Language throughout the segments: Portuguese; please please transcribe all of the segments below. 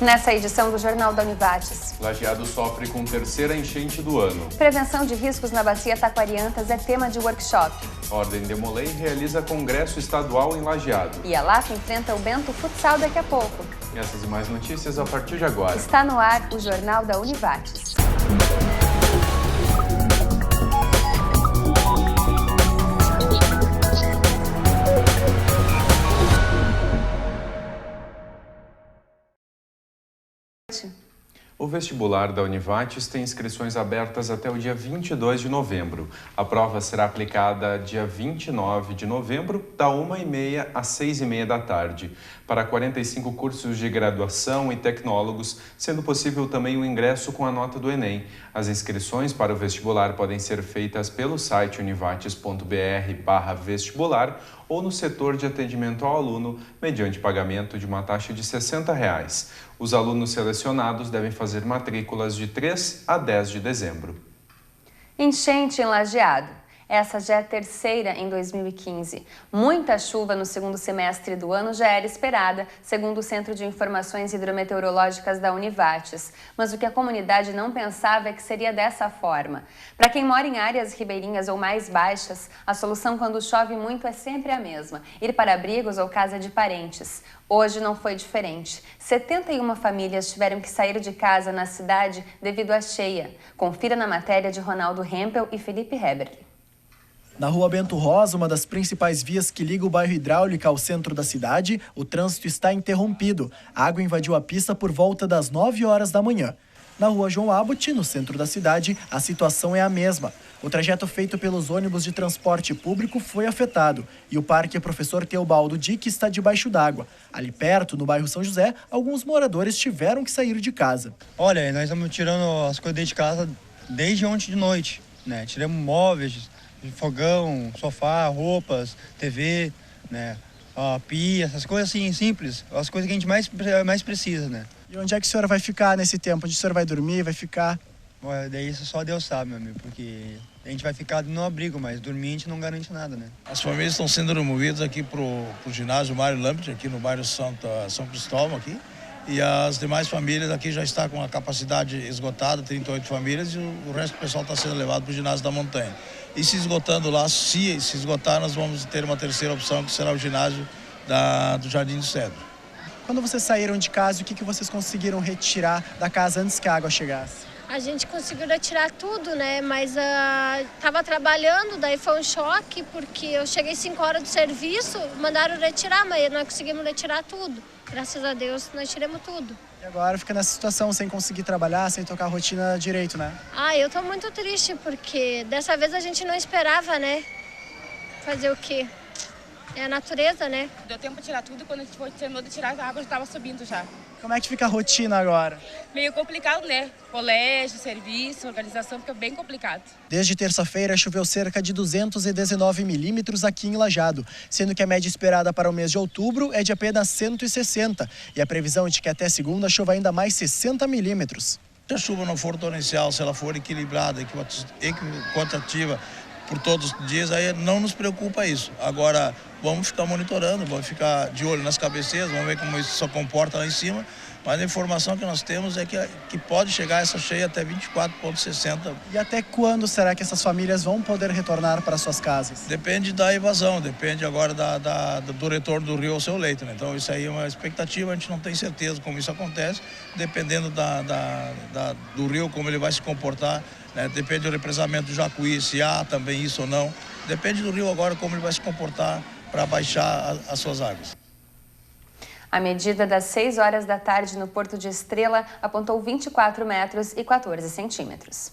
Nessa edição do Jornal da Univates. Lajeado sofre com terceira enchente do ano. Prevenção de riscos na bacia Taquariantas é tema de workshop. Ordem Demolei realiza congresso estadual em Lajeado. E a LAF enfrenta o Bento Futsal daqui a pouco. Essas e mais notícias a partir de agora. Está no ar o Jornal da Univates. O vestibular da Univates tem inscrições abertas até o dia 22 de novembro. A prova será aplicada dia 29 de novembro, da 1h30 às 6h30 da tarde, para 45 cursos de graduação e tecnólogos, sendo possível também o ingresso com a nota do Enem. As inscrições para o vestibular podem ser feitas pelo site univates.br/vestibular ou no setor de atendimento ao aluno, mediante pagamento de uma taxa de R$ 60. Os alunos selecionados devem fazer matrículas de 3 a 10 de dezembro. Enchente em Lajeado. Essa já é a terceira em 2015. Muita chuva no segundo semestre do ano já era esperada, segundo o Centro de Informações Hidrometeorológicas da Univates. Mas o que a comunidade não pensava é que seria dessa forma. Para quem mora em áreas ribeirinhas ou mais baixas, a solução quando chove muito é sempre a mesma: ir para abrigos ou casa de parentes. Hoje não foi diferente. 71 famílias tiveram que sair de casa na cidade devido à cheia. Confira na matéria de Ronaldo Hempel e Felipe Heberle. Na rua Bento Rosa, uma das principais vias que liga o bairro Hidráulica ao centro da cidade, o trânsito está interrompido. A água invadiu a pista por volta das 9 horas da manhã. Na rua João Abut, no centro da cidade, a situação é a mesma. O trajeto feito pelos ônibus de transporte público foi afetado e o Parque Professor Teobaldo Dick está debaixo d'água. Ali perto, no bairro São José, alguns moradores tiveram que sair de casa. Olha, nós estamos tirando as coisas de casa desde ontem de noite, né? Tiramos móveis, fogão, sofá, roupas, TV, né? Pia, essas coisas assim simples, as coisas que a gente mais precisa, né? E onde é que a senhora vai ficar nesse tempo? Onde a senhora vai dormir, vai ficar? Olha, daí isso só Deus sabe, meu amigo, porque a gente vai ficar no abrigo, mas dormir a gente não garante nada, né? As famílias estão sendo removidas aqui pro ginásio Mário Lampert, aqui no bairro São Cristóvão, aqui. E as demais famílias aqui já estão com a capacidade esgotada, 38 famílias, e o resto do pessoal está sendo levado para o ginásio da montanha. E se esgotando lá, se esgotar, nós vamos ter uma terceira opção, que será o ginásio do Jardim do Cedro. Quando vocês saíram de casa, o que vocês conseguiram retirar da casa antes que a água chegasse? A gente conseguiu retirar tudo, né? Mas estava trabalhando, daí foi um choque, porque eu cheguei 5 horas do serviço, mandaram retirar, mas nós conseguimos retirar tudo. Graças a Deus, nós tiramos tudo. E agora fica nessa situação, sem conseguir trabalhar, sem tocar a rotina direito, né? Eu tô muito triste, porque dessa vez a gente não esperava, né? Fazer o quê? É a natureza, né? Deu tempo de tirar tudo, quando a gente terminou de tirar, a água já estava subindo já. Como é que fica a rotina agora? Meio complicado, né? Colégio, serviço, organização, fica bem complicado. Desde terça-feira, choveu cerca de 219 milímetros aqui em Lajeado, sendo que a média esperada para o mês de outubro é de apenas 160. E a previsão é de que até segunda chova ainda mais 60 milímetros. Se a chuva não for torrencial, se ela for equilibrada, equitativa por todos os dias, aí não nos preocupa isso. Agora, vamos ficar monitorando, vamos ficar de olho nas cabeceiras, vamos ver como isso se comporta lá em cima. Mas a informação que nós temos é que pode chegar essa cheia até 24,60. E até quando será que essas famílias vão poder retornar para suas casas? Depende da evasão, depende agora do retorno do rio ao seu leito, né? Então isso aí é uma expectativa, a gente não tem certeza como isso acontece, dependendo do rio, como ele vai se comportar, né? Depende do represamento do Jacuí, se há também isso ou não. Depende do rio agora, como ele vai se comportar para baixar as suas águas. A medida das 6 horas da tarde no Porto de Estrela apontou 24 metros e 14 centímetros.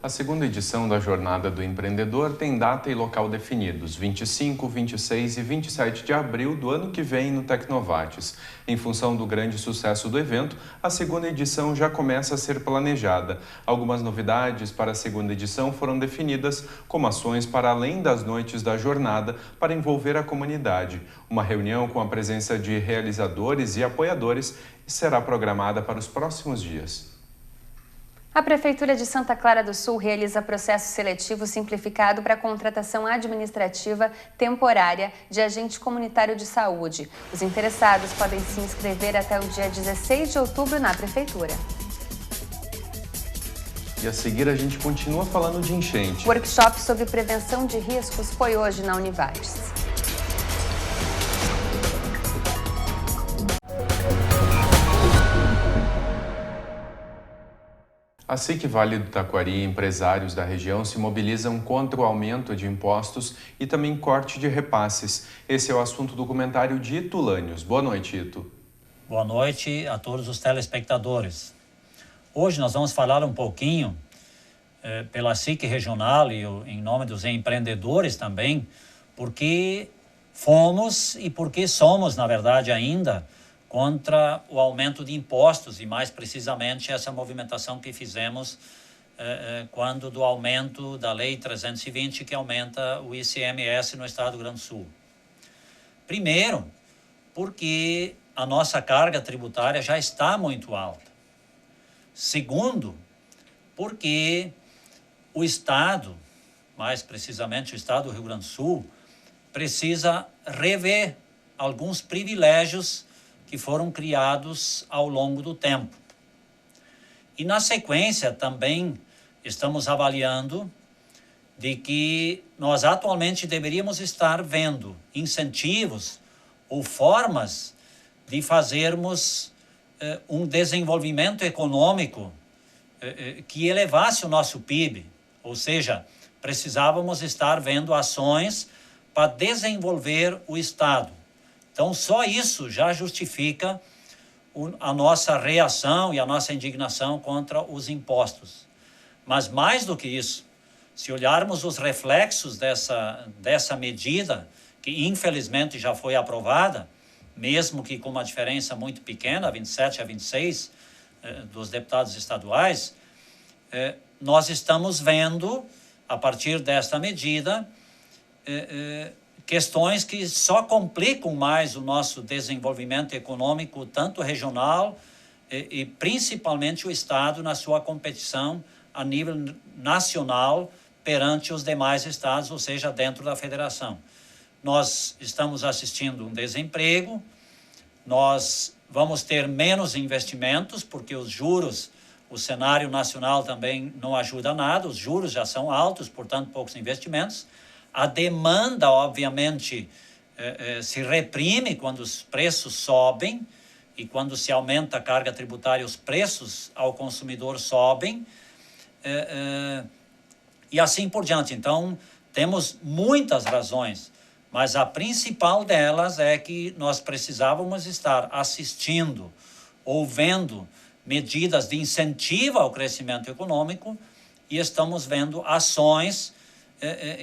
A segunda edição da Jornada do Empreendedor tem data e local definidos, 25, 26 e 27 de abril do ano que vem no Tecnovates. Em função do grande sucesso do evento, a segunda edição já começa a ser planejada. Algumas novidades para a segunda edição foram definidas, como ações para além das noites da jornada para envolver a comunidade. Uma reunião com a presença de realizadores e apoiadores será programada para os próximos dias. A Prefeitura de Santa Clara do Sul realiza processo seletivo simplificado para a contratação administrativa temporária de agente comunitário de saúde. Os interessados podem se inscrever até o dia 16 de outubro na Prefeitura. E a seguir a gente continua falando de enchente. O workshop sobre prevenção de riscos foi hoje na Univates. A SIC Vale do Taquari e empresários da região se mobilizam contra o aumento de impostos e também corte de repasses. Esse é o assunto do comentário de Ito Lânios. Boa noite, Ito. Boa noite a todos os telespectadores. Hoje nós vamos falar um pouquinho pela SIC regional e em nome dos empreendedores também, porque fomos e porque somos, na verdade, ainda contra o aumento de impostos e, mais precisamente, essa movimentação que fizemos quando do aumento da Lei 320, que aumenta o ICMS no estado do Rio Grande do Sul. Primeiro, porque a nossa carga tributária já está muito alta. Segundo, porque o estado, mais precisamente o estado do Rio Grande do Sul, precisa rever alguns privilégios que foram criados ao longo do tempo. E na sequência também estamos avaliando de que nós atualmente deveríamos estar vendo incentivos ou formas de fazermos um desenvolvimento econômico que elevasse o nosso PIB, ou seja, precisávamos estar vendo ações para desenvolver o Estado. Então, só isso já justifica a nossa reação e a nossa indignação contra os impostos. Mas, mais do que isso, se olharmos os reflexos dessa medida, que infelizmente já foi aprovada, mesmo que com uma diferença muito pequena, 27 a 26 dos deputados estaduais, nós estamos vendo, a partir desta medida, questões que só complicam mais o nosso desenvolvimento econômico, tanto regional e principalmente o Estado na sua competição a nível nacional perante os demais estados, ou seja, dentro da federação. Nós estamos assistindo um desemprego, nós vamos ter menos investimentos, porque os juros, o cenário nacional também não ajuda nada, os juros já são altos, portanto, poucos investimentos. A demanda, obviamente, se reprime quando os preços sobem e quando se aumenta a carga tributária, os preços ao consumidor sobem e assim por diante. Então, temos muitas razões, mas a principal delas é que nós precisávamos estar assistindo ou vendo medidas de incentivo ao crescimento econômico e estamos vendo ações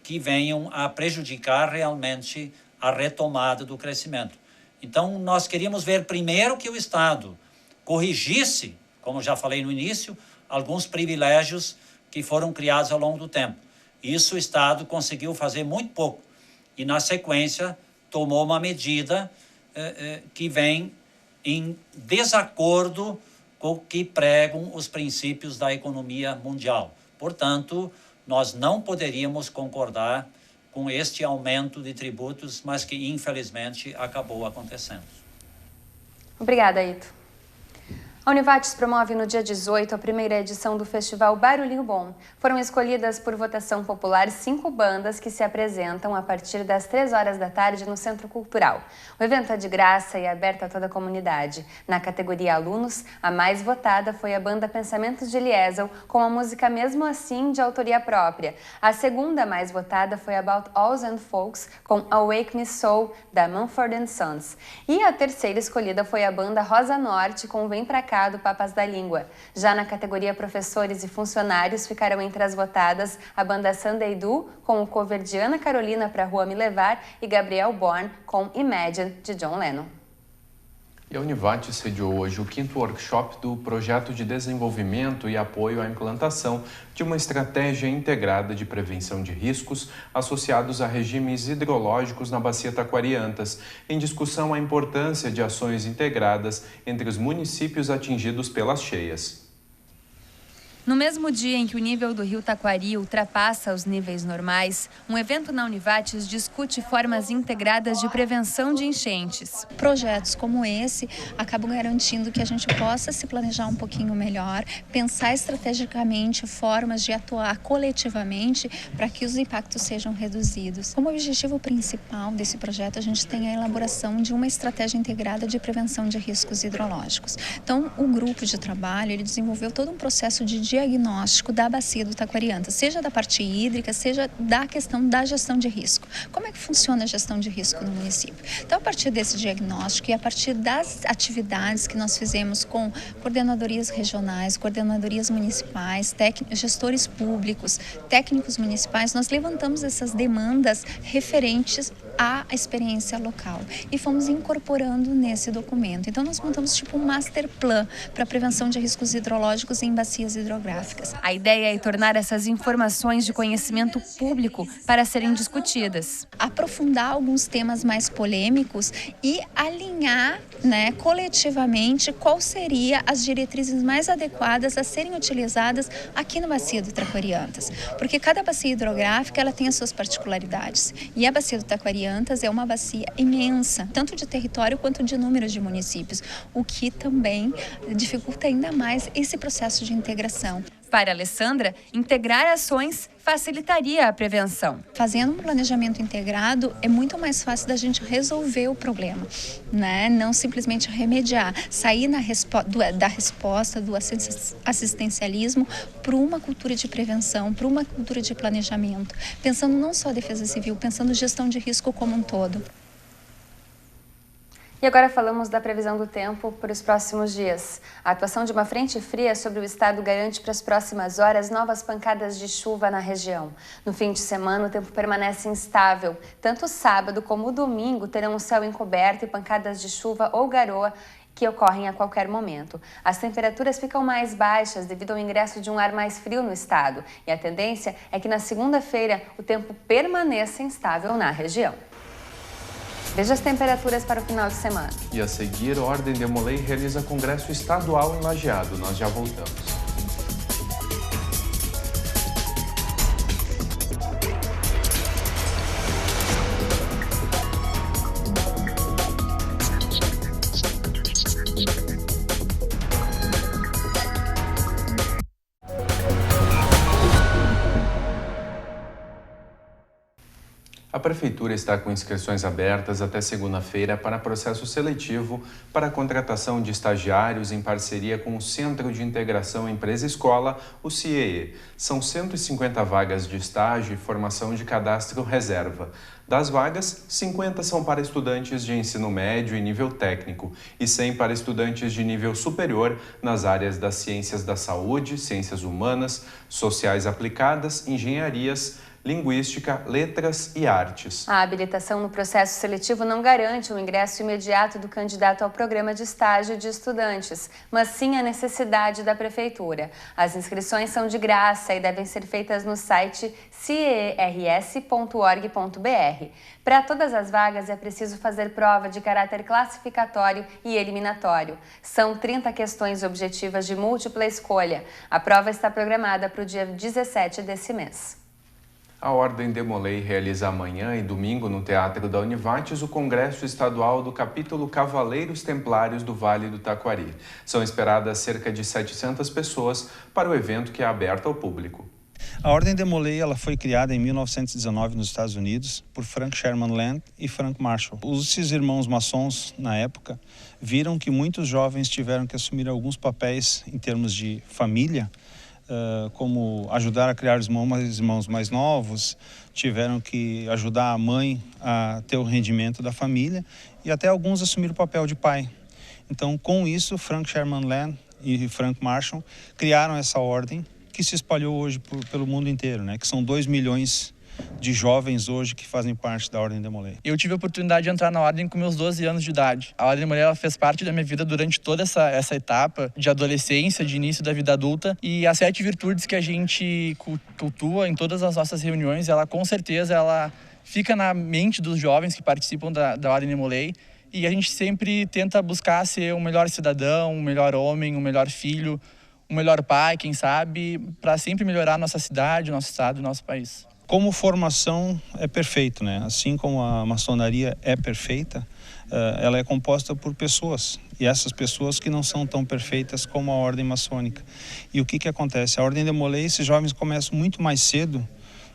que venham a prejudicar realmente a retomada do crescimento. Então, nós queríamos ver primeiro que o Estado corrigisse, como já falei no início, alguns privilégios que foram criados ao longo do tempo. Isso o Estado conseguiu fazer muito pouco. E, na sequência, tomou uma medida que vem em desacordo com o que pregam os princípios da economia mundial. Portanto, nós não poderíamos concordar com este aumento de tributos, mas que, infelizmente, acabou acontecendo. Obrigada, Ito. A Univates promove no dia 18 a primeira edição do Festival Barulhinho Bom. Foram escolhidas por votação popular 5 bandas que se apresentam a partir das 3 horas da tarde no Centro Cultural. O evento é de graça e aberto a toda a comunidade. Na categoria Alunos, a mais votada foi a banda Pensamentos de Liesel, com a música Mesmo Assim, de autoria própria. A segunda mais votada foi About Alls and Folks, com Awake Me Soul, da Mumford & Sons. E a terceira escolhida foi a banda Rosa Norte, com Vem Pra Cá, do Papas da Língua. Já na categoria Professores e Funcionários, ficaram entre as votadas a banda Sunday Do, com o cover de Ana Carolina Pra Rua Me Levar, e Gabriel Born, com Imagine, de John Lennon. E a Univates sediou hoje o 5º workshop do Projeto de Desenvolvimento e Apoio à Implantação de uma Estratégia Integrada de Prevenção de Riscos associados a regimes hidrológicos na Bacia Taquari-Antas. Em discussão, a importância de ações integradas entre os municípios atingidos pelas cheias. No mesmo dia em que o nível do rio Taquari ultrapassa os níveis normais, um evento na Univates discute formas integradas de prevenção de enchentes. Projetos como esse acabam garantindo que a gente possa se planejar um pouquinho melhor, pensar estrategicamente formas de atuar coletivamente para que os impactos sejam reduzidos. Como objetivo principal desse projeto, a gente tem a elaboração de uma estratégia integrada de prevenção de riscos hidrológicos. Então, o grupo de trabalho ele desenvolveu todo um processo de diagnóstico da bacia do Taquarianta, seja da parte hídrica, seja da questão da gestão de risco. Como é que funciona a gestão de risco no município? Então, a partir desse diagnóstico e a partir das atividades que nós fizemos com coordenadorias regionais, coordenadorias municipais, gestores públicos, técnicos municipais, nós levantamos essas demandas referentes à experiência local e fomos incorporando nesse documento. Então, nós montamos tipo um master plan para a prevenção de riscos hidrológicos em bacias hidrográficas. A ideia é tornar essas informações de conhecimento público para serem discutidas. Aprofundar alguns temas mais polêmicos e alinhar, coletivamente qual seria as diretrizes mais adequadas a serem utilizadas aqui na bacia do Taquariantas. Porque cada bacia hidrográfica ela tem as suas particularidades. E a bacia do Taquariantas é uma bacia imensa, tanto de território quanto de número de municípios, o que também dificulta ainda mais esse processo de integração. Para Alessandra, integrar ações facilitaria a prevenção. Fazendo um planejamento integrado, é muito mais fácil da gente resolver o problema, Não simplesmente remediar, sair da resposta do assistencialismo para uma cultura de prevenção, para uma cultura de planejamento, pensando não só defesa civil, pensando gestão de risco como um todo. E agora falamos da previsão do tempo para os próximos dias. A atuação de uma frente fria sobre o estado garante para as próximas horas novas pancadas de chuva na região. No fim de semana, o tempo permanece instável. Tanto o sábado como o domingo terão o céu encoberto e pancadas de chuva ou garoa que ocorrem a qualquer momento. As temperaturas ficam mais baixas devido ao ingresso de um ar mais frio no estado. E a tendência é que na segunda-feira o tempo permaneça instável na região. Veja as temperaturas para o final de semana. E a seguir, a Ordem Demolei realiza congresso estadual em Lajeado. Nós já voltamos. A Prefeitura está com inscrições abertas até segunda-feira para processo seletivo para a contratação de estagiários em parceria com o Centro de Integração Empresa-Escola, o CIEE. São 150 vagas de estágio e formação de cadastro reserva. Das vagas, 50 são para estudantes de ensino médio e nível técnico e 100 para estudantes de nível superior nas áreas das ciências da saúde, ciências humanas, sociais aplicadas, engenharias, linguística, letras e artes. A habilitação no processo seletivo não garante o ingresso imediato do candidato ao programa de estágio de estudantes, mas sim a necessidade da Prefeitura. As inscrições são de graça e devem ser feitas no site ciers.org.br. Para todas as vagas é preciso fazer prova de caráter classificatório e eliminatório. São 30 questões objetivas de múltipla escolha. A prova está programada para o dia 17 desse mês. A Ordem Demolei realiza amanhã e domingo no Teatro da Univates o Congresso Estadual do Capítulo Cavaleiros Templários do Vale do Taquari. São esperadas cerca de 700 pessoas para o evento que é aberto ao público. A Ordem Demolei ela foi criada em 1919 nos Estados Unidos por Frank Sherman Land e Frank Marshall. Esses irmãos maçons, na época, viram que muitos jovens tiveram que assumir alguns papéis em termos de família, como ajudar a criar irmãos mais novos, tiveram que ajudar a mãe a ter o rendimento da família e até alguns assumiram o papel de pai. Então, com isso, Frank Sherman Land e Frank Marshall criaram essa ordem que se espalhou hoje pelo mundo inteiro, que são 2 milhões de jovens hoje que fazem parte da Ordem Demolei. Eu tive a oportunidade de entrar na Ordem com meus 12 anos de idade. A Ordem Demolei ela fez parte da minha vida durante toda essa etapa de adolescência, de início da vida adulta. E as 7 virtudes que a gente cultua em todas as nossas reuniões, ela com certeza ela fica na mente dos jovens que participam da Ordem Demolei. E a gente sempre tenta buscar ser um melhor cidadão, um melhor homem, um melhor filho, um melhor pai, quem sabe, para sempre melhorar a nossa cidade, o nosso estado, o nosso país. Como formação é perfeito, né? Assim como a maçonaria é perfeita, ela é composta por pessoas. E essas pessoas que não são tão perfeitas como a ordem maçônica. E o que acontece? A ordem de Molay, esses jovens começam muito mais cedo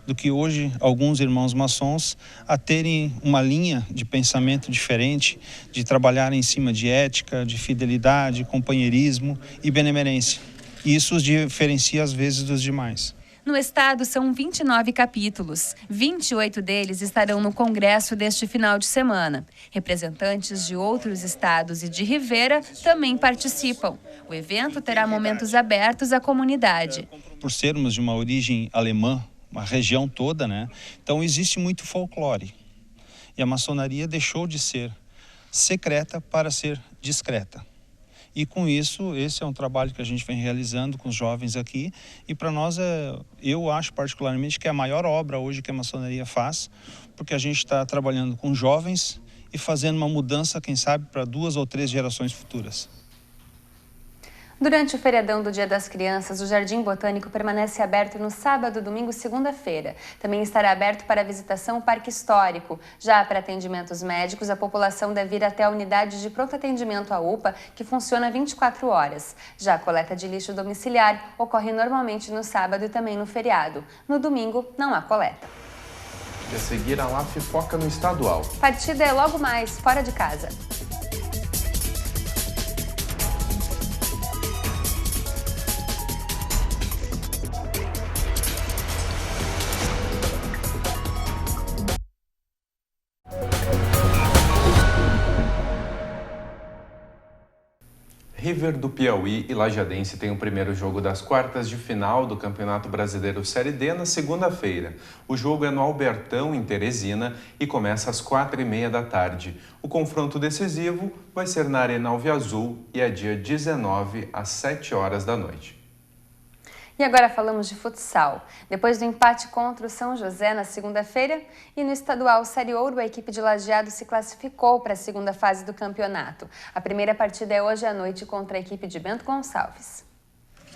do que hoje alguns irmãos maçons a terem uma linha de pensamento diferente, de trabalhar em cima de ética, de fidelidade, companheirismo e benemerência. Isso os diferencia às vezes dos demais. No estado são 29 capítulos. 28 deles estarão no congresso deste final de semana. Representantes de outros estados e de Rivera também participam. O evento terá momentos abertos à comunidade. Por sermos de uma origem alemã, uma região toda, né? Então existe muito folclore. E a maçonaria deixou de ser secreta para ser discreta. E com isso, esse é um trabalho que a gente vem realizando com os jovens aqui. E para nós, eu acho particularmente que é a maior obra hoje que a maçonaria faz, porque a gente está trabalhando com jovens e fazendo uma mudança, quem sabe, para 2 ou 3 gerações futuras. Durante o feriadão do Dia das Crianças, o Jardim Botânico permanece aberto no sábado, domingo e segunda-feira. Também estará aberto para visitação o Parque Histórico. Já para atendimentos médicos, a população deve ir até a unidade de pronto atendimento, a UPA, que funciona 24 horas. Já a coleta de lixo domiciliar ocorre normalmente no sábado e também no feriado. No domingo, não há coleta. E a seguir, a LAF foca no estadual. Partida é logo mais, fora de casa. River do Piauí e Lajadense têm o primeiro jogo das quartas de final do Campeonato Brasileiro Série D na segunda-feira. O jogo é no Albertão, em Teresina, e começa às 4h30 da tarde. O confronto decisivo vai ser na Arena Alviazul e é dia 19 às 7 horas da noite. E agora falamos de futsal. Depois do empate contra o São José na segunda-feira e no estadual Série Ouro, a equipe de Lajeado se classificou para a segunda fase do campeonato. A primeira partida é hoje à noite contra a equipe de Bento Gonçalves.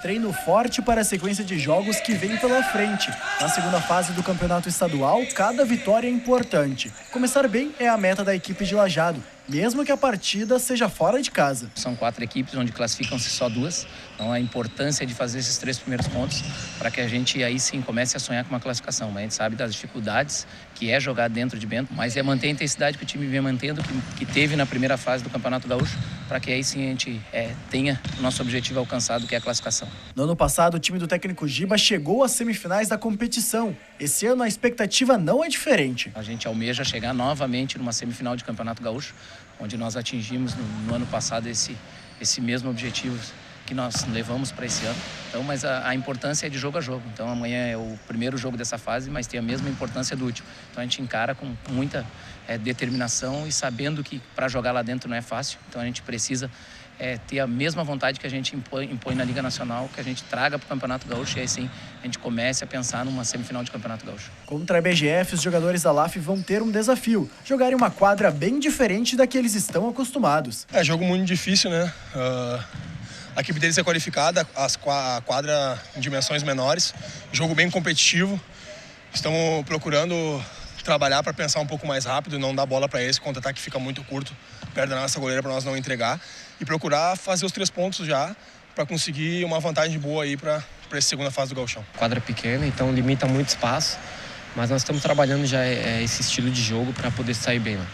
Treino forte para a sequência de jogos que vem pela frente. Na segunda fase do campeonato estadual, cada vitória é importante. Começar bem é a meta da equipe de Lajeado, mesmo que a partida seja fora de casa. São 4 equipes, onde classificam-se só 2. Então a importância de fazer esses 3 primeiros pontos para que a gente aí sim comece a sonhar com uma classificação. Mas a gente sabe das dificuldades que é jogar dentro de Bento, mas é manter a intensidade que o time vem mantendo, que teve na primeira fase do Campeonato Gaúcho, para que aí sim a gente tenha o nosso objetivo alcançado, que é a classificação. No ano passado, o time do técnico Giba chegou às semifinais da competição. Esse ano a expectativa não é diferente. A gente almeja chegar novamente numa semifinal de Campeonato Gaúcho, onde nós atingimos no ano passado esse mesmo objetivo que nós levamos para esse ano. Então, mas a importância é de jogo a jogo. Então amanhã é o primeiro jogo dessa fase, mas tem a mesma importância do último. Então a gente encara com muita determinação e sabendo que para jogar lá dentro não é fácil. Então a gente precisa ter a mesma vontade que a gente impõe na Liga Nacional, que a gente traga para o Campeonato Gaúcho e aí sim a gente comece a pensar numa semifinal de Campeonato Gaúcho. Contra a BGF, os jogadores da LAF vão ter um desafio, jogar em uma quadra bem diferente da que eles estão acostumados. É jogo muito difícil, né? A equipe deles é qualificada, a quadra em dimensões menores, jogo bem competitivo. Estamos procurando trabalhar para pensar um pouco mais rápido e não dar bola para eles, o contra-ataque fica muito curto perto da nossa goleira para nós não entregar. E procurar fazer os 3 pontos já para conseguir uma vantagem boa aí para essa segunda fase do Gauchão. Quadra pequena, então limita muito espaço, mas nós estamos trabalhando já esse estilo de jogo para poder sair bem lá.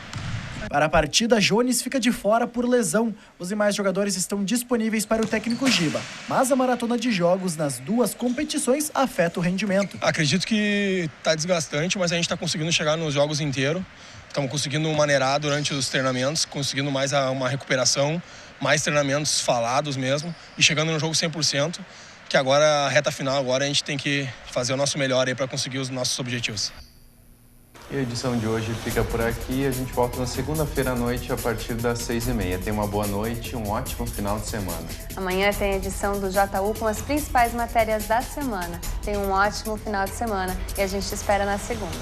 Para a partida, Jones fica de fora por lesão. Os demais jogadores estão disponíveis para o técnico Giba, mas a maratona de jogos nas 2 competições afeta o rendimento. Acredito que está desgastante, mas a gente está conseguindo chegar nos jogos inteiros. Estamos conseguindo maneirar durante os treinamentos, conseguindo mais uma recuperação, mais treinamentos falados mesmo e chegando no jogo 100%, que agora, a reta final, agora a gente tem que fazer o nosso melhor aí para conseguir os nossos objetivos. E a edição de hoje fica por aqui. A gente volta na segunda-feira à noite a partir das 6h30. Tenha uma boa noite e um ótimo final de semana. Amanhã tem a edição do JU com as principais matérias da semana. Tenha um ótimo final de semana e a gente te espera na segunda.